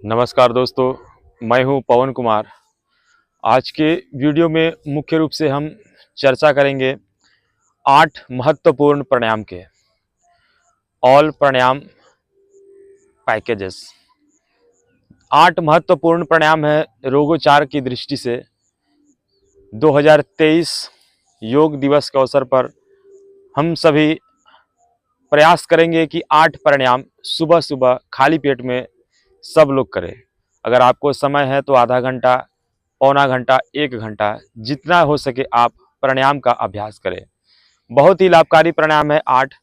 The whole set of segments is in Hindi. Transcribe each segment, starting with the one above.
नमस्कार दोस्तों, मैं हूं पवन कुमार। आज के वीडियो में मुख्य रूप से हम चर्चा करेंगे 8 महत्वपूर्ण प्राणायाम के ऑल प्राणायाम पैकेजेस। 8 महत्वपूर्ण प्राणायाम है रोगोपचार की दृष्टि से। 2023 योग दिवस के अवसर पर हम सभी प्रयास करेंगे कि 8 प्राणायाम सुबह सुबह खाली पेट में सब लोग करें। अगर आपको समय है तो आधा घंटा, पौना घंटा, 1 घंटा, जितना हो सके आप प्राणायाम का अभ्यास करें। बहुत ही लाभकारी प्राणायाम है 8।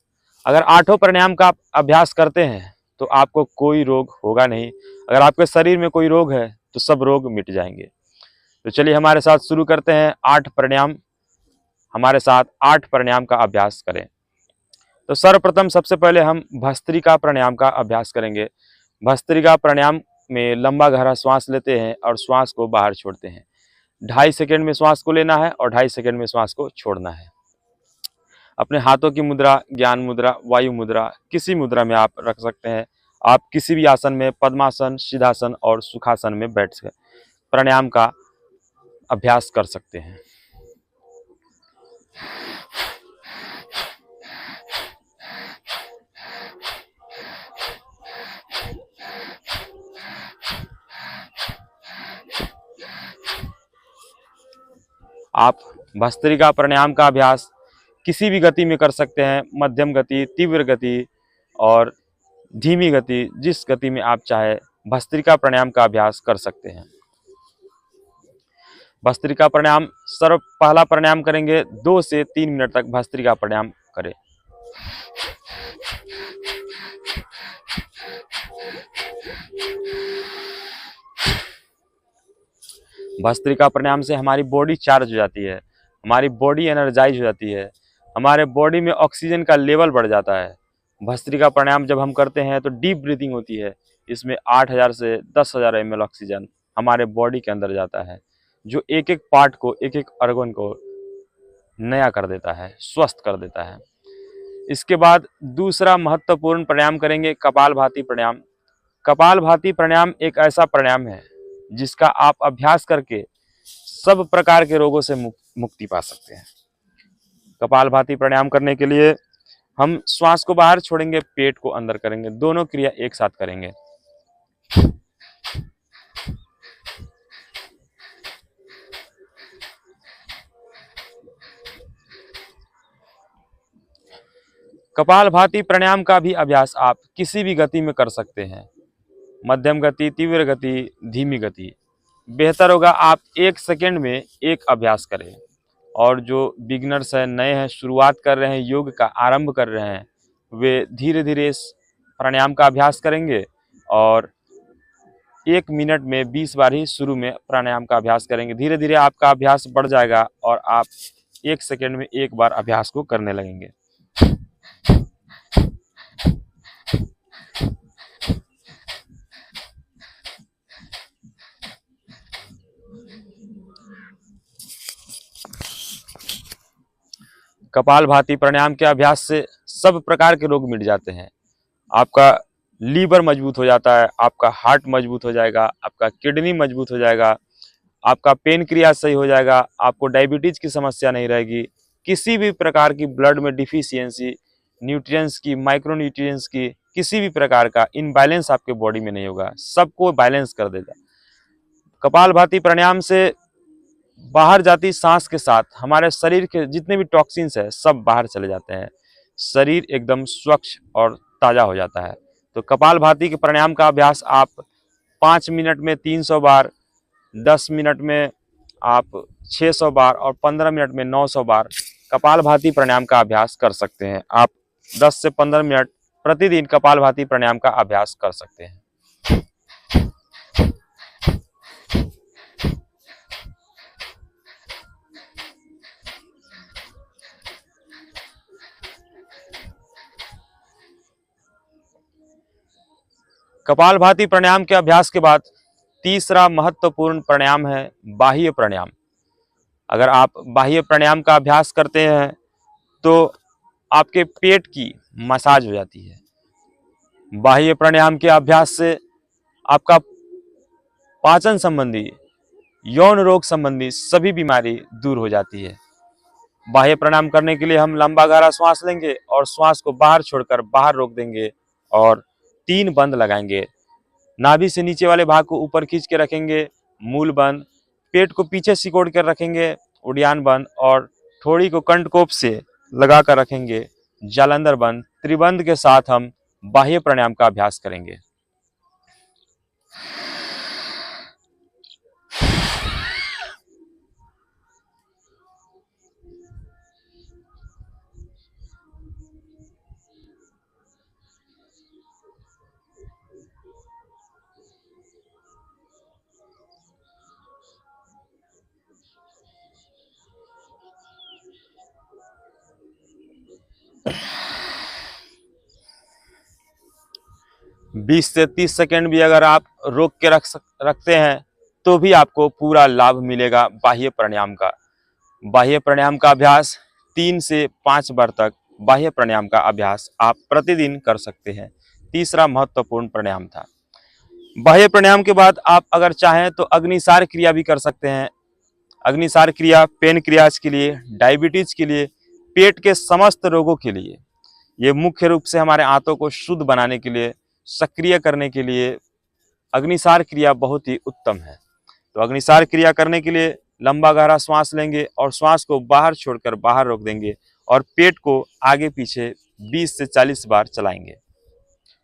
अगर 8 प्राणायाम का आप अभ्यास करते हैं तो आपको कोई रोग होगा नहीं। अगर आपके शरीर में कोई रोग है तो सब रोग मिट जाएंगे। तो चलिए हमारे साथ शुरू करते हैं 8 प्राणायाम। हमारे साथ 8 प्राणायाम का अभ्यास करें। तो सर्वप्रथम सबसे पहले हम भस्त्रिका प्राणायाम का अभ्यास करेंगे। भस्त्रिका प्राणायाम में लंबा गहरा श्वास लेते हैं और श्वास को बाहर छोड़ते हैं। 2.5 सेकंड में श्वास को लेना है और 2.5 सेकंड में श्वास को छोड़ना है। अपने हाथों की मुद्रा, ज्ञान मुद्रा, वायु मुद्रा, किसी मुद्रा में आप रख सकते हैं। आप किसी भी आसन में, पद्मासन, सिद्धासन और सुखासन में बैठ कर प्राणायाम का अभ्यास कर सकते हैं। आप भस्त्रिका प्राणायाम का अभ्यास किसी भी गति में कर सकते हैं। मध्यम गति, तीव्र गति और धीमी गति, जिस गति में आप चाहे भस्त्रिका प्राणायाम का अभ्यास कर सकते हैं। भस्त्रिका प्राणायाम पहला प्राणायाम करेंगे। 2 से 3 मिनट तक भस्त्रिका प्राणायाम करें। भस्त्रिका प्राणायाम से हमारी बॉडी चार्ज हो जाती है, हमारी बॉडी एनर्जाइज हो जाती है, हमारे बॉडी में ऑक्सीजन का लेवल बढ़ जाता है। भस्त्रिका प्राणायाम जब हम करते हैं तो डीप ब्रीथिंग होती है। इसमें 8000 से 10,000 ml ऑक्सीजन हमारे बॉडी के अंदर जाता है, जो एक एक पार्ट को, एक एक ऑर्गन को नया कर देता है, स्वस्थ कर देता है। इसके बाद दूसरा महत्वपूर्ण प्राणायाम करेंगे, कपालभाति प्राणायाम। कपालभाति प्राणायाम एक ऐसा प्राणायाम है जिसका आप अभ्यास करके सब प्रकार के रोगों से मुक्ति पा सकते हैं। कपालभाति प्राणायाम करने के लिए हम श्वास को बाहर छोड़ेंगे, पेट को अंदर करेंगे। दोनों क्रिया एक साथ करेंगे। कपालभाति प्राणायाम का भी अभ्यास आप किसी भी गति में कर सकते हैं। मध्यम गति, तीव्र गति, धीमी गति। बेहतर होगा आप 1 सेकंड में एक अभ्यास करें। और जो बिगिनर्स हैं, नए हैं, शुरुआत कर रहे हैं, योग का आरंभ कर रहे हैं, वे धीरे धीरे इस प्राणायाम का अभ्यास करेंगे और 1 मिनट में 20 बार ही शुरू में प्राणायाम का अभ्यास करेंगे। धीरे धीरे आपका अभ्यास बढ़ जाएगा और आप 1 सेकंड में एक बार अभ्यास को करने लगेंगे। कपालभाति प्राणायाम के अभ्यास से सब प्रकार के रोग मिट जाते हैं। आपका लीवर मजबूत हो जाता है, आपका हार्ट मजबूत हो जाएगा, आपका किडनी मजबूत हो जाएगा, आपका पेनक्रियाज सही हो जाएगा, आपको डायबिटीज की समस्या नहीं रहेगी। किसी भी प्रकार की ब्लड में डिफिशियंसी, न्यूट्रिएंट्स की, माइक्रो न्यूट्रिएंट्स की, किसी भी प्रकार का इनबैलेंस आपके बॉडी में नहीं होगा, सबको बैलेंस कर देगा। कपालभाति प्राणायाम से बाहर जाती सांस के साथ हमारे शरीर के जितने भी टॉक्सिन्स है सब बाहर चले जाते हैं। शरीर एकदम स्वच्छ और ताज़ा हो जाता है। तो कपालभाति के प्राणायाम का अभ्यास आप 5 मिनट में 300 बार, 10 मिनट में आप 600 बार और 15 मिनट में 900 बार कपालभाति प्राणायाम का अभ्यास कर सकते हैं। आप 10 से 15 मिनट प्रतिदिन कपालभाति प्राणायाम का अभ्यास कर सकते हैं। कपालभाति प्राणायाम के अभ्यास के बाद तीसरा महत्वपूर्ण प्राणायाम है बाह्य प्राणायाम। अगर आप बाह्य प्राणायाम का अभ्यास करते हैं तो आपके पेट की मसाज हो जाती है। बाह्य प्राणायाम के अभ्यास से आपका पाचन संबंधी, यौन रोग संबंधी सभी बीमारी दूर हो जाती है। बाह्य प्राणायाम करने के लिए हम लंबा गहरा श्वास लेंगे और श्वास को बाहर छोड़कर बाहर रोक देंगे और 3 बंद लगाएंगे। नाभि से नीचे वाले भाग को ऊपर खींच के रखेंगे, मूल बंद। पेट को पीछे सिकोड़ कर रखेंगे, उड़ियान बंद। और थोड़ी को कंठकोप से लगा कर रखेंगे, जालंधर बंद। त्रिबंध के साथ हम बाह्य प्राणायाम का अभ्यास करेंगे। बीस से 30 सेकेंड भी अगर आप रोक के रखते हैं तो भी आपको पूरा लाभ मिलेगा बाह्य प्राणायाम का। बाह्य प्राणायाम का अभ्यास 3 से 5 बार तक बाह्य प्राणायाम का अभ्यास आप प्रतिदिन कर सकते हैं। तीसरा महत्वपूर्ण प्राणायाम था। बाह्य प्राणायाम के बाद आप अगर चाहें तो अग्निसार क्रिया भी कर सकते हैं। अग्निसार क्रिया पेनक्रियाज के लिए, डायबिटीज के लिए, पेट के समस्त रोगों के लिए, ये मुख्य रूप से हमारे आंतों को शुद्ध बनाने के लिए, सक्रिय करने के लिए अग्निसार क्रिया बहुत ही उत्तम है। तो अग्निसार क्रिया करने के लिए लंबा गहरा श्वास लेंगे और श्वास को बाहर छोड़कर बाहर रोक देंगे और पेट को आगे पीछे 20 से 40 बार चलाएंगे।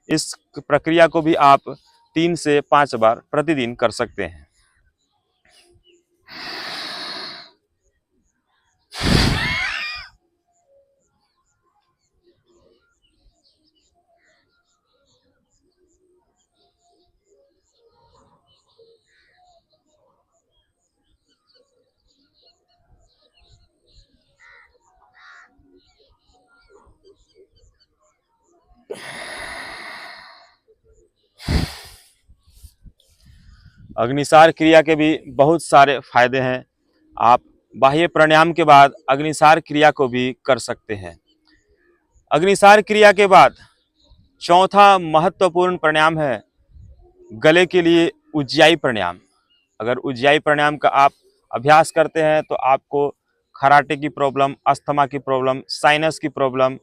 इस प्रक्रिया को भी आप 3 से 5 बार प्रतिदिन कर सकते हैं। अग्निसार क्रिया के भी बहुत सारे फायदे हैं। आप बाह्य प्राणायाम के बाद अग्निसार क्रिया को भी कर सकते हैं। अग्निसार क्रिया के बाद चौथा महत्वपूर्ण प्राणायाम है गले के लिए उज्जाई प्राणायाम। अगर उज्जाई प्राणायाम का आप अभ्यास करते हैं तो आपको खराटे की प्रॉब्लम, अस्थमा की प्रॉब्लम, साइनस की प्रॉब्लम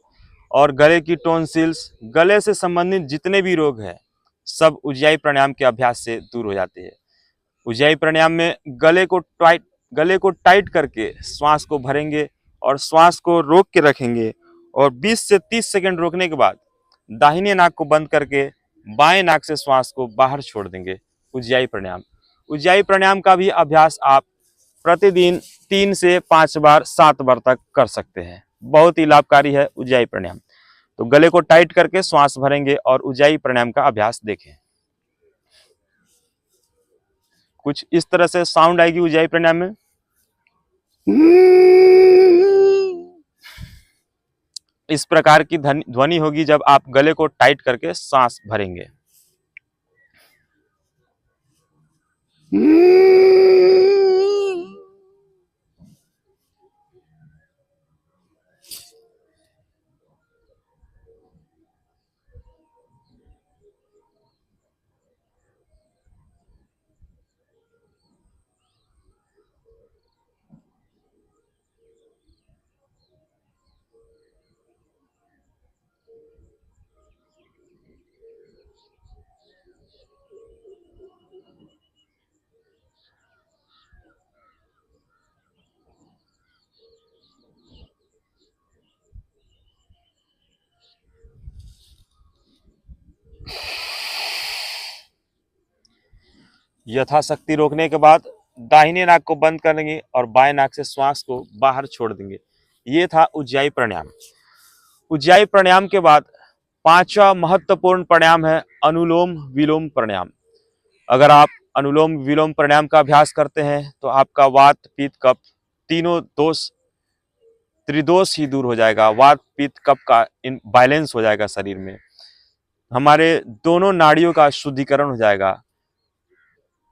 और गले की टॉन्सिल्स, गले से संबंधित जितने भी रोग हैं सब उज्जाई प्राणायाम के अभ्यास से दूर हो जाते हैं। उज्जाई प्राणायाम में गले को टाइट करके श्वास को भरेंगे और श्वास को रोक के रखेंगे और 20 से 30 सेकंड रोकने के बाद दाहिने नाक को बंद करके बाएं नाक से श्वास को बाहर छोड़ देंगे। उज्जाई प्राणायाम। उज्जाई प्राणायाम का भी अभ्यास आप प्रतिदिन 3 से 5 बार 7 बार तक कर सकते हैं। बहुत ही लाभकारी है उज्जाई प्राणायाम। तो गले को टाइट करके श्वास भरेंगे और उज्जाई प्राणायाम का अभ्यास देखें। कुछ इस तरह से साउंड आएगी उज्जाई प्राणायाम में। इस प्रकार की ध्वनि होगी जब आप गले को टाइट करके सांस भरेंगे। यथाशक्ति रोकने के बाद दाहिने नाक को बंद करेंगे और बाएं नाक से श्वास को बाहर छोड़ देंगे। ये था उज्जाई प्राणायाम। उज्जाई प्राणायाम के बाद पांचवा महत्वपूर्ण प्राणायाम है अनुलोम विलोम प्राणायाम। अगर आप अनुलोम विलोम प्राणायाम का अभ्यास करते हैं तो आपका वात पित्त कफ तीनों दोष त्रिदोष ही दूर हो जाएगा। वात पित्त कफ का बैलेंस हो जाएगा शरीर में। हमारे दोनों नाड़ियों का शुद्धिकरण हो जाएगा।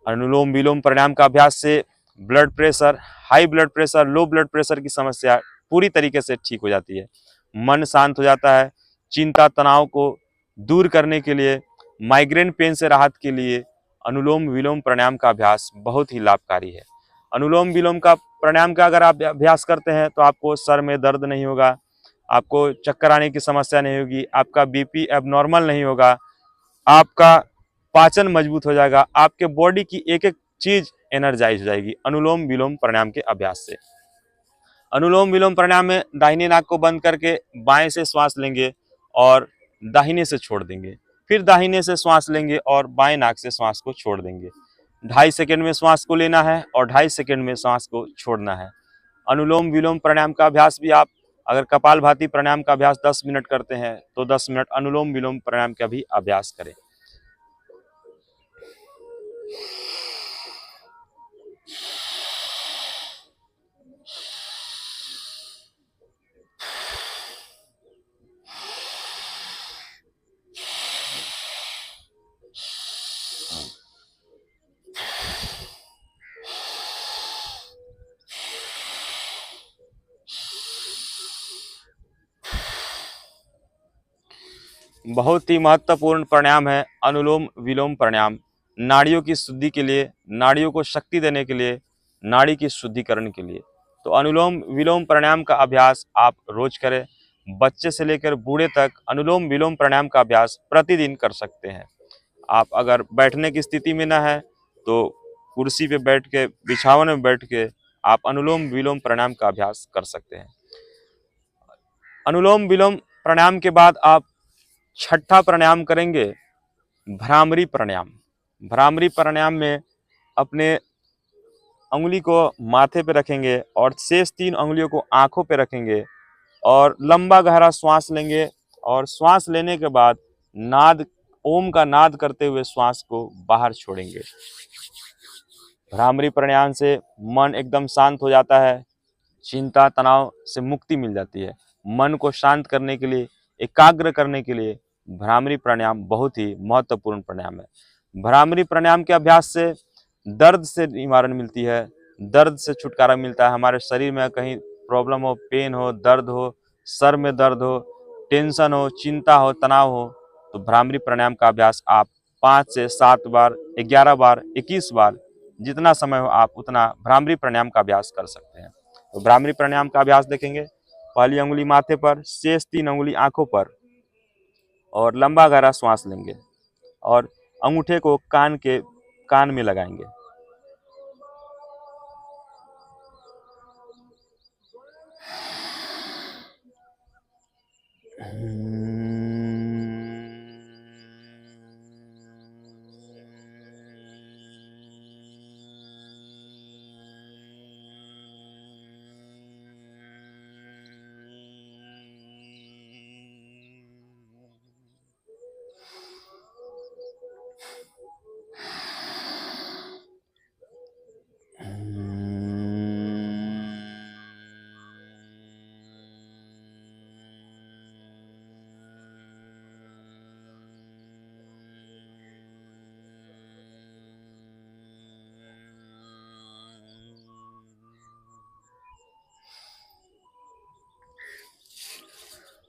अनुलोम विलोम प्राणायाम का अभ्यास से blood pressure, high blood pressure, low blood pressure की समस्या पूरी तरीके से ठीक हो जाती है। मन शांत हो जाता है। चिंता तनाव को दूर करने के लिए, माइग्रेन पेन से राहत के लिए अनुलोम विलोम प्राणायाम का अभ्यास बहुत ही लाभकारी है। अनुलोम विलोम का प्राणायाम का अगर आप अभ्यास करते हैं तो आपको सर में दर्द नहीं होगा, आपको चक्कर आने की समस्या नहीं होगी, आपका बीपी एबनॉर्मल नहीं होगा, आपका पाचन मजबूत हो जाएगा, आपके बॉडी की एक एक चीज एनर्जाइज हो जाएगी अनुलोम विलोम प्राणायाम के अभ्यास से। अनुलोम विलोम प्राणायाम में दाहिने नाक को बंद करके बाएं से श्वास लेंगे और दाहिने से छोड़ देंगे, फिर दाहिने से श्वास लेंगे और बाएं नाक से श्वास को छोड़ देंगे। 2.5 सेकंड में श्वास को लेना है और 2.5 सेकंड में श्वास को छोड़ना है। अनुलोम विलोम प्राणायाम का अभ्यास भी आप अगर कपालभाति प्राणायाम का अभ्यास 10 मिनट करते हैं तो 10 मिनट अनुलोम विलोम प्राणायाम का भी अभ्यास करें। बहुत ही महत्वपूर्ण प्राणायाम है अनुलोम विलोम प्राणायाम। नाड़ियों की शुद्धि के लिए, नाड़ियों को शक्ति देने के लिए, नाड़ी की शुद्धिकरण के लिए। तो अनुलोम विलोम प्राणायाम का अभ्यास आप रोज करें। बच्चे से लेकर बूढ़े तक अनुलोम विलोम प्राणायाम का अभ्यास प्रतिदिन कर सकते हैं। आप अगर बैठने की स्थिति में ना है तो कुर्सी पे बैठ के, बिछावन में बैठ के आप अनुलोम विलोम प्राणायाम का अभ्यास कर सकते हैं। अनुलोम विलोम प्राणायाम के बाद आप छठा प्राणायाम करेंगे भ्रामरी प्राणायाम। भ्रामरी प्राणायाम में अपने उंगली को माथे पे रखेंगे और शेष 3 उंगलियों को आंखों पे रखेंगे और लंबा गहरा श्वास लेंगे और श्वास लेने के बाद नाद, ओम का नाद करते हुए श्वास को बाहर छोड़ेंगे। भ्रामरी प्राणायाम से मन एकदम शांत हो जाता है, चिंता तनाव से मुक्ति मिल जाती है। मन को शांत करने के लिए, एकाग्र करने के लिए भ्रामरी प्राणायाम बहुत ही महत्वपूर्ण प्राणायाम है। भ्रामरी प्राणायाम के अभ्यास से दर्द से निवारण मिलती है, दर्द से छुटकारा मिलता है। हमारे शरीर में कहीं प्रॉब्लम हो, पेन हो, दर्द हो, सर में दर्द हो, टेंशन हो, चिंता हो, तनाव हो, तो भ्रामरी प्राणायाम का अभ्यास आप 5 से 7 बार, 11 बार, 21 बार, जितना समय हो आप उतना भ्रामरी प्राणायाम का अभ्यास कर सकते हैं। तो भ्रामरी प्राणायाम का अभ्यास देखेंगे। पहली उंगली माथे पर, शेष 3 उंगली आंखों पर और लंबा गहरा श्वास लेंगे और अंगूठे को कान में लगाएंगे।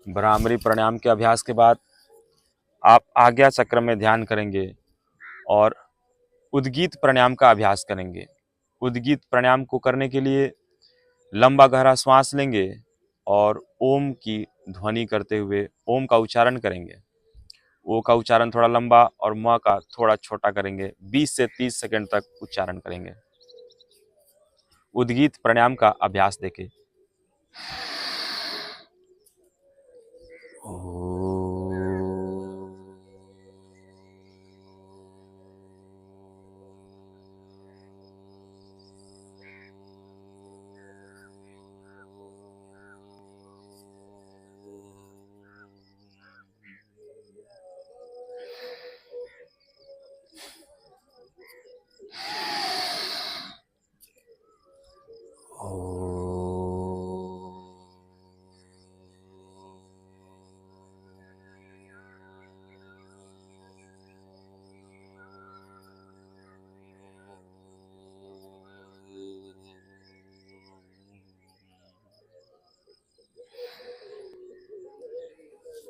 भ्रामरी प्राणायाम के अभ्यास के बाद आप आज्ञा चक्र में ध्यान करेंगे और उद्गीत प्राणायाम का अभ्यास करेंगे। उद्गीत प्राणायाम को करने के लिए लंबा गहरा श्वास लेंगे और ओम की ध्वनि करते हुए ओम का उच्चारण करेंगे। ओ का उच्चारण थोड़ा लंबा और म का थोड़ा छोटा करेंगे। 20 से 30 सेकंड तक उच्चारण करेंगे। उद्गीत प्राणायाम का अभ्यास देखें।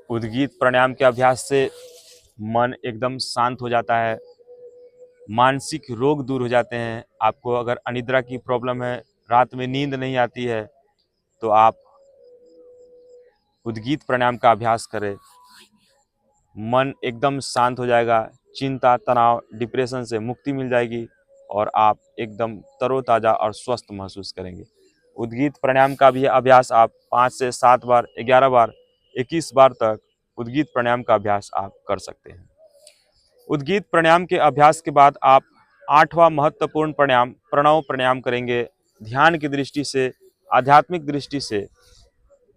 उद्गीत प्राणायाम के अभ्यास से मन एकदम शांत हो जाता है, मानसिक रोग दूर हो जाते हैं। आपको अगर अनिद्रा की प्रॉब्लम है, रात में नींद नहीं आती है, तो आप उद्गीत प्राणायाम का अभ्यास करें। मन एकदम शांत हो जाएगा, चिंता, तनाव, डिप्रेशन से मुक्ति मिल जाएगी और आप एकदम तरोताज़ा और स्वस्थ महसूस करेंगे। उद्गीत प्राणायाम का भी अभ्यास आप 5 से 7 बार, 11 बार, 21 बार तक उद्गीत प्राणायाम का अभ्यास आप कर सकते हैं। उद्गीत प्राणायाम के अभ्यास के बाद आप 8वां महत्वपूर्ण प्राणायाम प्रणव प्राणायाम करेंगे। ध्यान की दृष्टि से, आध्यात्मिक दृष्टि से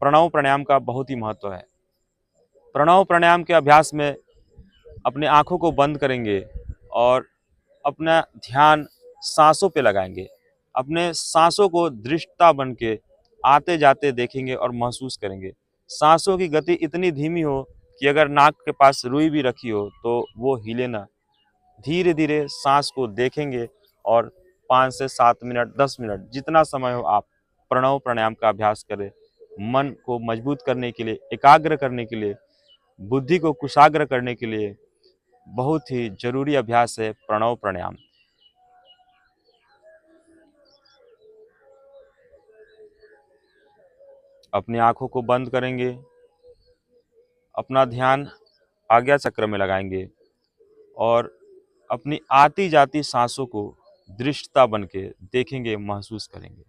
प्रणव प्राणायाम का बहुत ही महत्व है। प्रणव प्राणायाम के अभ्यास में अपने आँखों को बंद करेंगे और अपना ध्यान सांसों पे लगाएंगे। अपने सांसों को दृष्टता बन के आते जाते देखेंगे और महसूस करेंगे। सांसों की गति इतनी धीमी हो कि अगर नाक के पास रुई भी रखी हो तो वो हिले ना। धीरे धीरे सांस को देखेंगे और 5 से 7 मिनट, 10 मिनट, जितना समय हो आप प्रणव प्राणायाम का अभ्यास करें। मन को मजबूत करने के लिए, एकाग्र करने के लिए, बुद्धि को कुशाग्र करने के लिए बहुत ही जरूरी अभ्यास है प्रणव प्राणायाम। अपनी आंखों को बंद करेंगे, अपना ध्यान आज्ञा चक्र में लगाएंगे और अपनी आती जाती सांसों को दृष्टता बन के देखेंगे, महसूस करेंगे।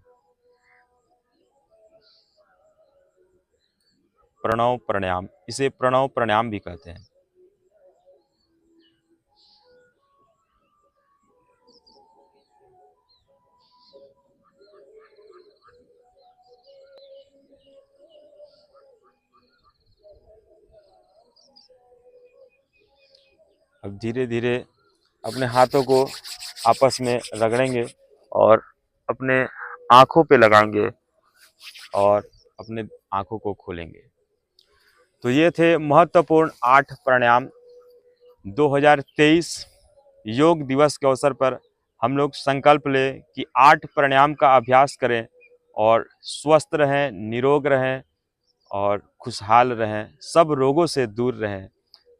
प्रणव प्राणायाम, इसे प्रणव प्राणायाम भी कहते हैं। अब धीरे धीरे अपने हाथों को आपस में रगड़ेंगे और अपने आंखों पे लगाएंगे और अपने आंखों को खोलेंगे। तो ये थे महत्वपूर्ण 8 प्राणायाम। 2023 योग दिवस के अवसर पर हम लोग संकल्प लें कि 8 प्राणायाम का अभ्यास करें और स्वस्थ रहें, निरोग रहें और खुशहाल रहें, सब रोगों से दूर रहें।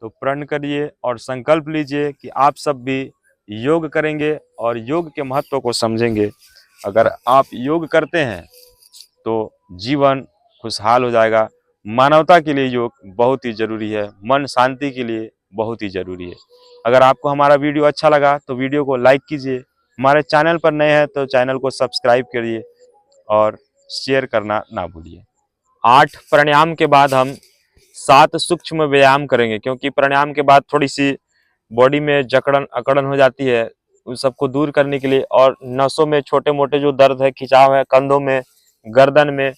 तो प्रण करिए और संकल्प लीजिए कि आप सब भी योग करेंगे और योग के महत्व को समझेंगे। अगर आप योग करते हैं तो जीवन खुशहाल हो जाएगा। मानवता के लिए योग बहुत ही जरूरी है, मन शांति के लिए बहुत ही जरूरी है। अगर आपको हमारा वीडियो अच्छा लगा तो वीडियो को लाइक कीजिए। हमारे चैनल पर नए हैं तो चैनल को सब्सक्राइब करिए और शेयर करना ना भूलिए। 8 प्राणायाम के बाद हम 7 सूक्ष्म व्यायाम करेंगे, क्योंकि प्राणायाम के बाद थोड़ी सी बॉडी में जकड़न अकड़न हो जाती है। उन सबको दूर करने के लिए और नसों में छोटे मोटे जो दर्द है, खिंचाव है, कंधों में, गर्दन में,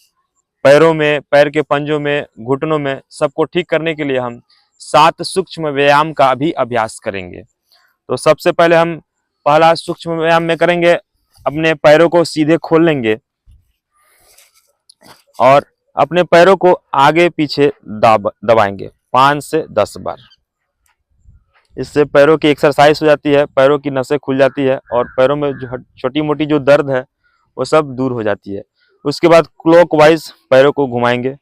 पैरों में, पैर के पंजों में, घुटनों में, सबको ठीक करने के लिए हम 7 सूक्ष्म व्यायाम का भी अभ्यास करेंगे। तो सबसे पहले हम पहला सूक्ष्म व्यायाम में करेंगे, अपने पैरों को सीधे खोल लेंगे और अपने पैरों को आगे पीछे दबाएंगे 5 से 10 बार। इससे पैरों की एक्सरसाइज हो जाती है, पैरों की नसें खुल जाती है और पैरों में जो छोटी मोटी जो दर्द है वो सब दूर हो जाती है। उसके बाद क्लॉकवाइज पैरों को घुमाएंगे।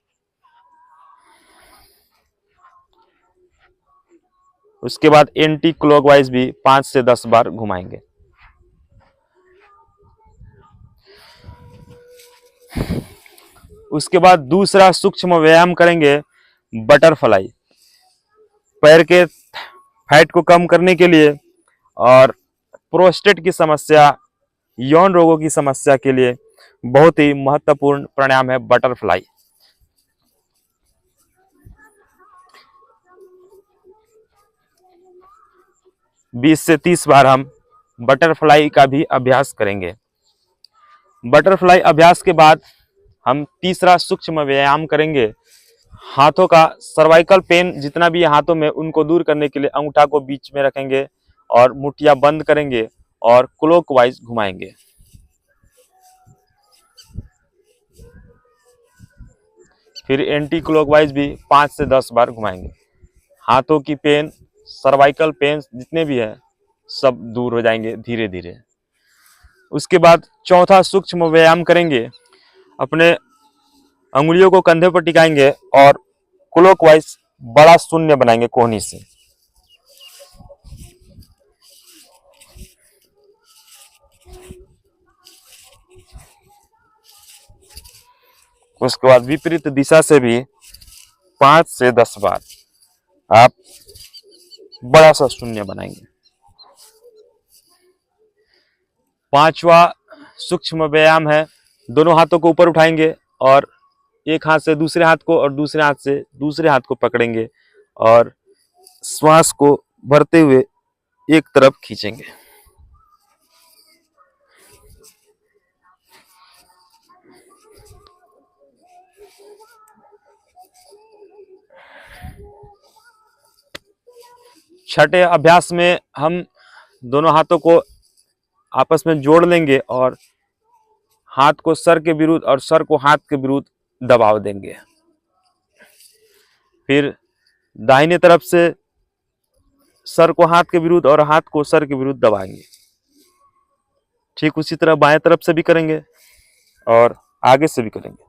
उसके बाद एंटी क्लॉकवाइज भी 5 से 10 बार घुमाएंगे। उसके बाद दूसरा सूक्ष्म व्यायाम करेंगे बटरफ्लाई। पैर के फैट को कम करने के लिए और प्रोस्टेट की समस्या, यौन रोगों की समस्या के लिए बहुत ही महत्वपूर्ण प्राणायाम है बटरफ्लाई। बीस से 30 बार हम बटरफ्लाई का भी अभ्यास करेंगे। बटरफ्लाई अभ्यास के बाद हम तीसरा सूक्ष्म व्यायाम करेंगे। हाथों का सर्वाइकल पेन जितना भी है हाथों में, उनको दूर करने के लिए अंगूठा को बीच में रखेंगे और मुठ्ठियां बंद करेंगे और क्लॉकवाइज घुमाएंगे। फिर एंटी क्लॉकवाइज भी 5 से 10 बार घुमाएंगे। हाथों की पेन, सर्वाइकल पेन जितने भी है सब दूर हो जाएंगे धीरे धीरे। उसके बाद चौथा सूक्ष्म व्यायाम करेंगे। अपने अंगुलियों को कंधे पर टिकाएंगे और क्लॉकवाइज बड़ा शून्य बनाएंगे कोहनी से। उसके बाद विपरीत दिशा से भी 5 से 10 बार आप बड़ा सा शून्य बनाएंगे। 5वां सूक्ष्म व्यायाम है, दोनों हाथों को ऊपर उठाएंगे और एक हाथ से दूसरे हाथ को और दूसरे हाथ से दूसरे हाथ को पकड़ेंगे और श्वास को भरते हुए एक तरफ खींचेंगे। छठे अभ्यास में हम दोनों हाथों को आपस में जोड़ लेंगे और हाथ को सर के विरुद्ध और सर को हाथ के विरुद्ध दबाव देंगे। फिर दाहिने तरफ से सर को हाथ के विरुद्ध और हाथ को सर के विरुद्ध दबाएंगे। ठीक उसी तरह बाएं तरफ से भी करेंगे और आगे से भी करेंगे।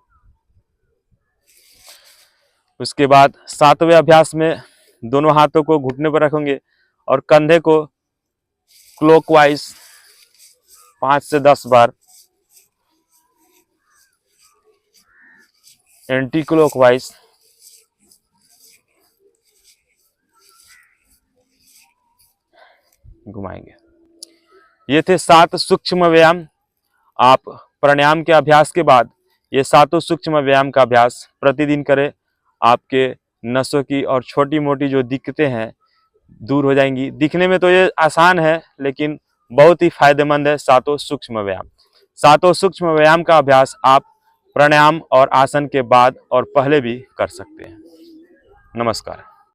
उसके बाद 7वें अभ्यास में दोनों हाथों को घुटने पर रखेंगे और कंधे को क्लॉकवाइज 5 से 10 बार, एंटी क्लॉकवाइज घुमाएंगे। ये थे 7 सूक्ष्म व्यायाम। आप प्राणायाम के अभ्यास के बाद ये 7 सूक्ष्म व्यायाम का अभ्यास प्रतिदिन करें। आपके नसों की और छोटी मोटी जो दिक्कतें हैं दूर हो जाएंगी। दिखने में तो ये आसान है लेकिन बहुत ही फायदेमंद है 7 सूक्ष्म व्यायाम। 7 सूक्ष्म व्यायाम का अभ्यास आप प्राणायाम और आसन के बाद और पहले भी कर सकते हैं। नमस्कार।